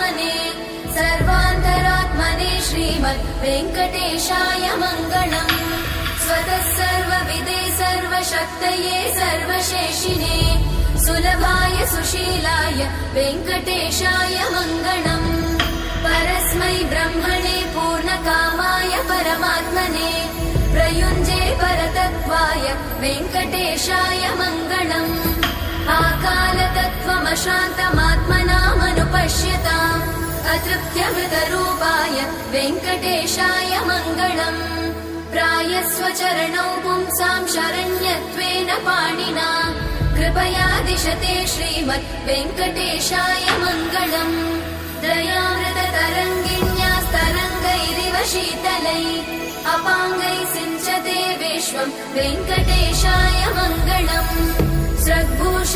परमात्मने सर्वान्तरात्मने श्रीमद् वेङ्कटेशाय मङ्गलम्। स्वतः सर्वविदे सर्वशक्तये सर्वशेषिणे सुलभाय सुशीलाय वेङ्कटेशाय मङ्गलम्। परस्मै ब्रह्मणे पूर्णकामाय परमात्मने प्रयुञ्जे परतत्त्वाय वेङ्कटेशाय मङ्गलम्। आकालतत्त्वमशान्तमात्मनामनुपश्यताम् अतृप्त्यमृतरूपाय वेङ्कटेशाय मङ्गलम्। प्रायस्वचरणौ पुंसां शरण्यत्वेन पाणिना कृपया दिशते श्रीमद् वेङ्कटेशाय मङ्गलम्। दयामृततरङ्गिण्यास्तरङ्गैरिव शीतलै अपाङ्गै सिञ्चते विश्वं वेङ्कटेशाय मङ्गलम्। स्रग्भूषा